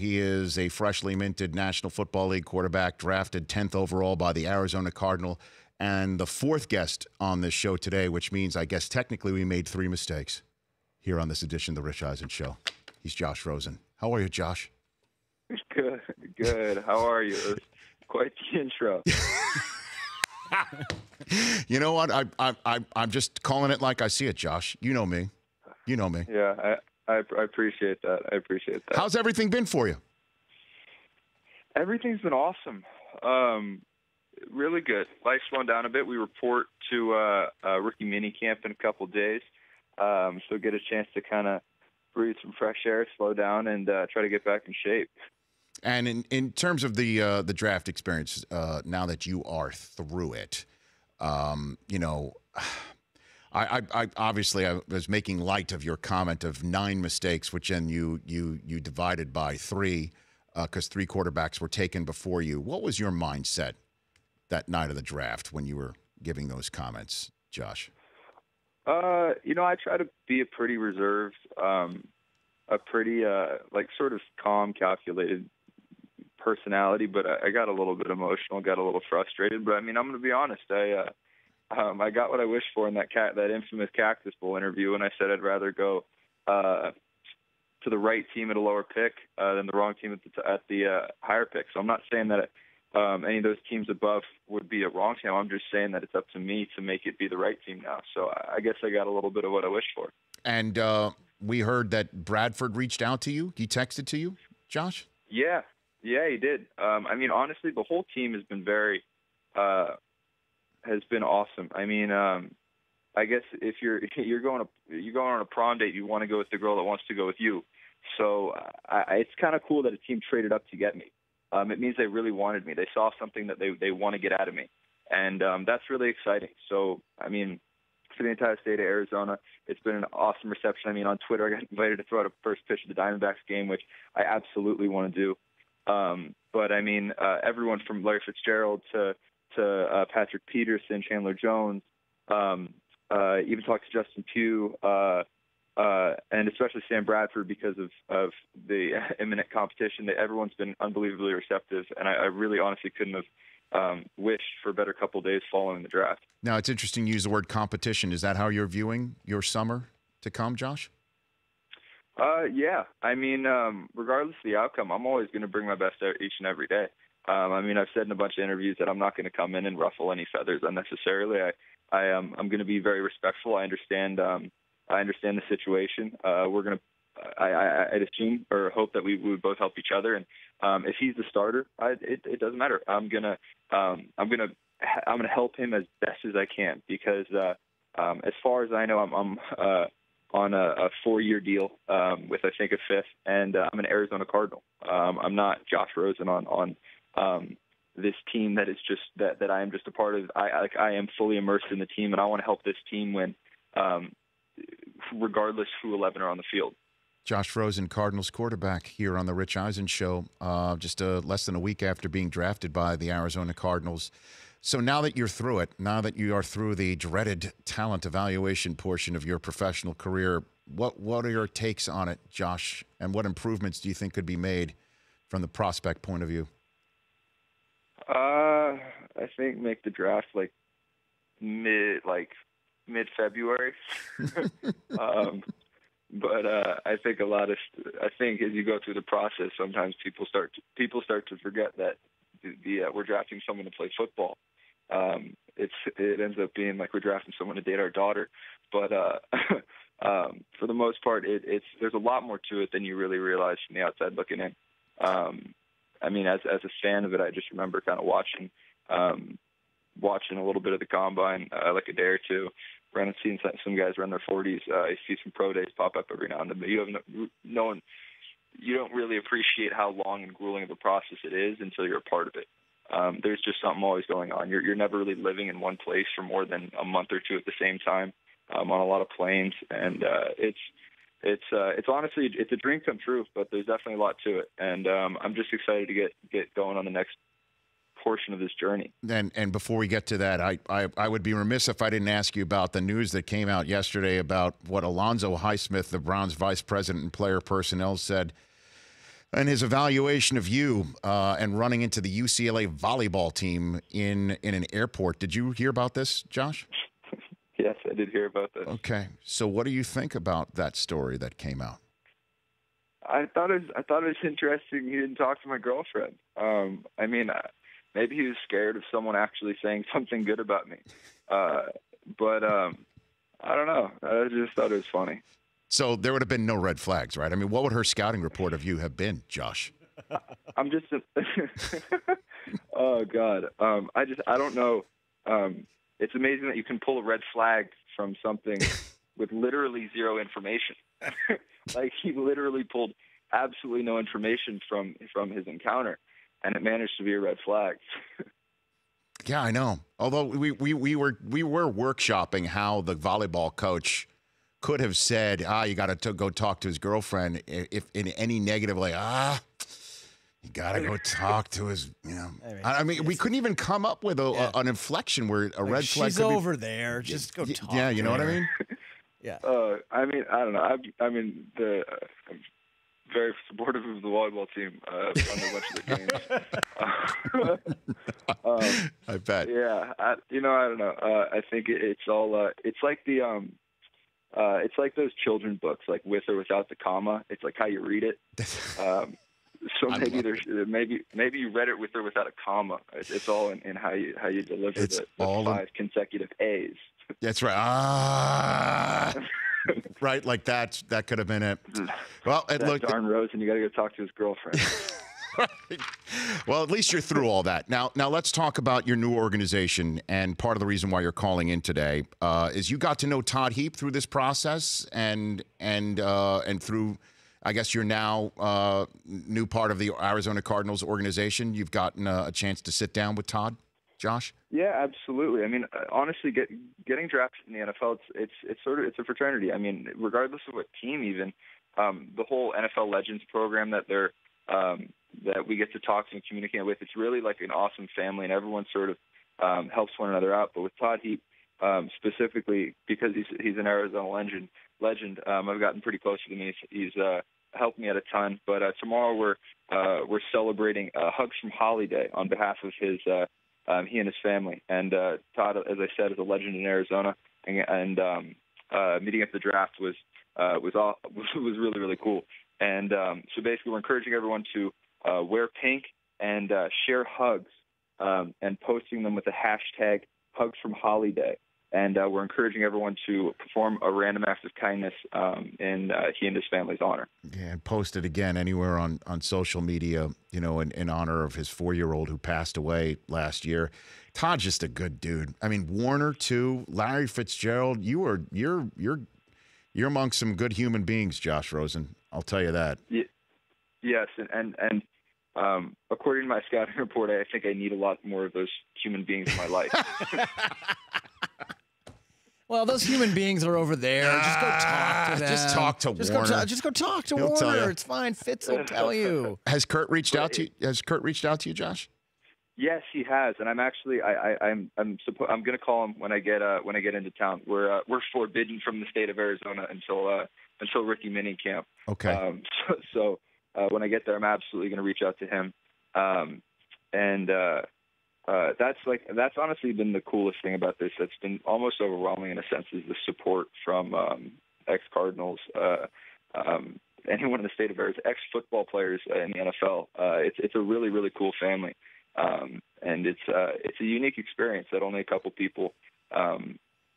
He is a freshly minted National Football League quarterback, drafted 10th overall by the Arizona Cardinals, and the fourth guest on this show today, which means I guess technically we made 3 mistakes here on this edition of the Rich Eisen Show. He's Josh Rosen. How are you, Josh? Good, good. How are you? Quite the intro. You know what? I'm just calling it like I see it, Josh. You know me. You know me. Yeah, I appreciate that. I appreciate that. How's everything been for you? Everything's been awesome. Really good. Life's slowing down a bit. We report to rookie mini camp in a couple days, so get a chance to kind of breathe some fresh air, slow down, and try to get back in shape. And in terms of the draft experience, now that you are through it, you know, I obviously I was making light of your comment of 9 mistakes, which then you divided by 3 because 3 quarterbacks were taken before you. What was your mindset that night of the draft when you were giving those comments, Josh? You know, I try to be a pretty reserved, a pretty like sort of calm, calculated personality, but I got a little bit emotional, got a little frustrated. But I mean, I'm going to be honest. I got what I wished for in that infamous Cactus Bowl interview, and I said I'd rather go to the right team at a lower pick than the wrong team at the higher pick. So I'm not saying that any of those teams above would be a wrong team. I'm just saying that it's up to me to make it be the right team now. So I guess I got a little bit of what I wished for. And we heard that Bradford reached out to you. He texted to you, Josh? Yeah, he did. I mean, honestly, the whole team has been has been awesome. I mean, I guess if you're going on a prom date, you want to go with the girl that wants to go with you. So it's kind of cool that a team traded up to get me. It means they really wanted me. They saw something that they want to get out of me, and that's really exciting. So, I mean, for the entire state of Arizona, it's been an awesome reception. I mean, on Twitter, I got invited to throw out a first pitch of the Diamondbacks game, which I absolutely want to do. But I mean, everyone from Larry Fitzgerald to Patrick Peterson, Chandler Jones, even talked to Justin Pugh, and especially Sam Bradford because of the imminent competition. Everyone's been unbelievably receptive, and I really honestly couldn't have wished for a better couple of days following the draft. Now, it's interesting you use the word competition. Is that how you're viewing your summer to come, Josh? Yeah. I mean, regardless of the outcome, I'm always going to bring my best out each and every day. I mean, I've said in a bunch of interviews that I'm not going to come in and ruffle any feathers unnecessarily. I'm going to be very respectful. I understand the situation. We're going to, I'd assume or hope that we would both help each other. And if he's the starter, it doesn't matter. I'm gonna help him as best as I can because as far as I know, I'm on a 4-year deal with I think a 5th, and I'm an Arizona Cardinal. I'm not Josh Rosen on this team that is just that I am just a part of. I am fully immersed in the team, and I want to help this team win, regardless who 11 are on the field. Josh Rosen, Cardinals quarterback, here on the Rich Eisen Show, just less than a week after being drafted by the Arizona Cardinals. So now that you're through it, now that you are through the dreaded talent evaluation portion of your professional career, what are your takes on it, Josh, and what improvements do you think could be made from the prospect point of view? I think make the draft like mid-February. But I think I think as you go through the process, sometimes people start to forget that we're drafting someone to play football. It ends up being like we're drafting someone to date our daughter. But for the most part, there's a lot more to it than you really realize from the outside looking in. I mean, as a fan of it, I just remember kind of watching a little bit of the combine, like a day or two. I've seen some guys run their 40s. I see some pro days pop up every now and then, but you don't really appreciate how long and grueling of a process it is until you're a part of it. There's just something always going on. You're never really living in one place for more than a month or two at the same time, on a lot of planes, and it's honestly a dream come true. But there's definitely a lot to it, and I'm just excited to get going on the next portion of this journey. And before we get to that, I would be remiss if I didn't ask you about the news that came out yesterday about what Alonzo Highsmith, the Browns vice president and player personnel, said and his evaluation of you and running into the UCLA volleyball team in an airport. Did you hear about this, Josh? Yes, I did hear about this. Okay. So what do you think about that story that came out? I thought it was interesting. He didn't talk to my girlfriend. I mean, maybe he was scared of someone actually saying something good about me. But I don't know. I just thought it was funny. So there would have been no red flags, right? I mean, what would her scouting report of you have been, Josh? I'm just oh God. I don't know. It's amazing that you can pull a red flag from something with literally zero information. Like, he literally pulled absolutely no information from his encounter, and it managed to be a red flag. Yeah, I know. Although we were workshopping how the volleyball coach could have said, you got to go talk to his girlfriend, if in any negative way, you got to go talk to his, I mean, we couldn't even come up with an inflection where a red flag she's could be over there. Just go talk. Yeah, you know what I mean? Yeah. I mean, I don't know. I'm very supportive of the volleyball team. On a bunch of the games. I bet. Yeah, I don't know. I think it's all. It's like it's like those children books, like with or without the comma. It's like how you read it. So maybe you read it with or without a comma. It's all in how you deliver the all 5 consecutive A's. That's right. Right, like that could have been it. Well, darn Rosen, you got to go talk to his girlfriend. Right. Well, at least you're through all that. Now let's talk about your new organization. And part of the reason why you're calling in today is you got to know Todd Heap through this process, and through, I guess, you're now new part of the Arizona Cardinals organization. You've gotten a chance to sit down with Todd, Josh? Yeah, absolutely. I mean, honestly, getting drafted in the NFL, it's a fraternity. I mean, regardless of what team, even the whole NFL Legends program that that we get to talk to and communicate with, it's really like an awesome family, and everyone sort of helps one another out. But with Todd Heap specifically, because he's an Arizona legend, I've gotten pretty close with him. He's helped me out a ton. But tomorrow we're celebrating Hugs from Holly Day on behalf of he and his family. And Todd, as I said, is a legend in Arizona, and meeting at the draft was really, really cool. And so basically, we're encouraging everyone to wear pink and share hugs, and posting them with the hashtag Hugs from Holly Day. And we're encouraging everyone to perform a random act of kindness in he and his family's honor. Yeah, and post it again anywhere on social media, in honor of his 4-year-old who passed away last year. Todd's just a good dude. I mean, Warner too, Larry Fitzgerald. You're amongst some good human beings, Josh Rosen. I'll tell you that. Yes, and according to my scouting report, I think I need a lot more of those human beings in my life. Well, those human beings are over there. Just go talk to them. Just talk to Warner. Just go talk to He'll Warner. It's fine. Fitz will tell you. Has Kurt reached out to you? Has Kurt reached out to you, Josh? Yes, he has, and I'm actually I'm going to call him when I get into town. We're forbidden from the state of Arizona until rookie minicamp. Okay. So when I get there, I'm absolutely going to reach out to him, and that's honestly been the coolest thing about this. That's been almost overwhelming in a sense, is the support from ex-Cardinals, anyone in the state of Arizona, ex-football players in the NFL. It's a really, really cool family. And it's a unique experience that only a couple people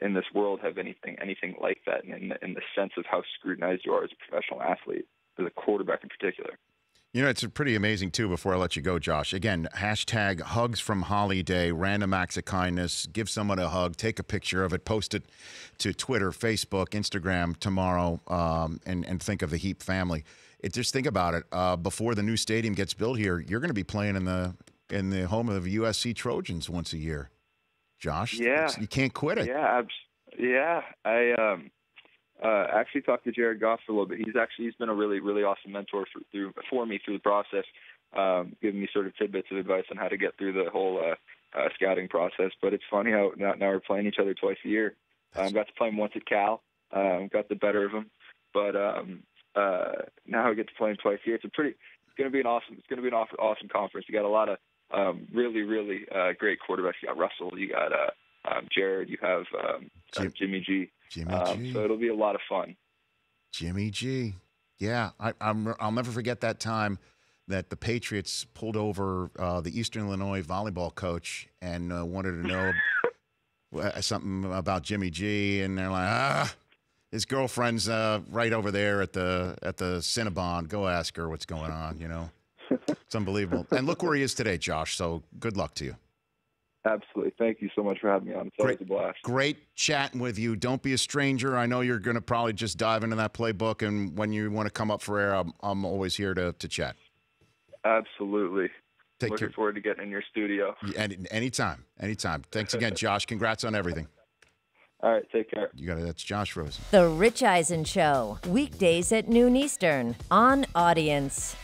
in this world have anything like that, in the sense of how scrutinized you are as a professional athlete, as a quarterback in particular. It's pretty amazing, too, before I let you go, Josh. Again, hashtag Hugs from Holly Day, random acts of kindness. Give someone a hug, take a picture of it, post it to Twitter, Facebook, Instagram tomorrow, and think of the Heap family. Just think about it. Before the new stadium gets built here, you're going to be playing in the home of the USC Trojans once a year, Josh. Yeah. You can't quit it. Yeah. I actually talked to Jared Goff for a little bit. He's been a really, really awesome mentor for me through the process, giving me sort of tidbits of advice on how to get through the whole scouting process. But it's funny how now we're playing each other twice a year. Got to play him once at Cal, got the better of him. But now I get to play him twice a year. going to be an awesome conference. You got a lot of really great quarterbacks. You got Russell, you got Jared, you have Jimmy G. So it'll be a lot of fun. Jimmy G. Yeah, I'll never forget that time that the Patriots pulled over the Eastern Illinois volleyball coach and wanted to know something about Jimmy G, and they're like, his girlfriend's right over there at the Cinnabon. Go ask her what's going on. You know, it's unbelievable. And look where he is today, Josh. So good luck to you. Absolutely. Thank you so much for having me on. It's always a blast. Great chatting with you. Don't be a stranger. I know you're going to probably just dive into that playbook, and when you want to come up for air, I'm always here to chat. Absolutely. Looking care. Forward to getting in your studio. And anytime. Thanks again, Josh. Congrats on everything. All right, take care. You got it. That's Josh Rosen. The Rich Eisen Show, weekdays at noon Eastern on Audience.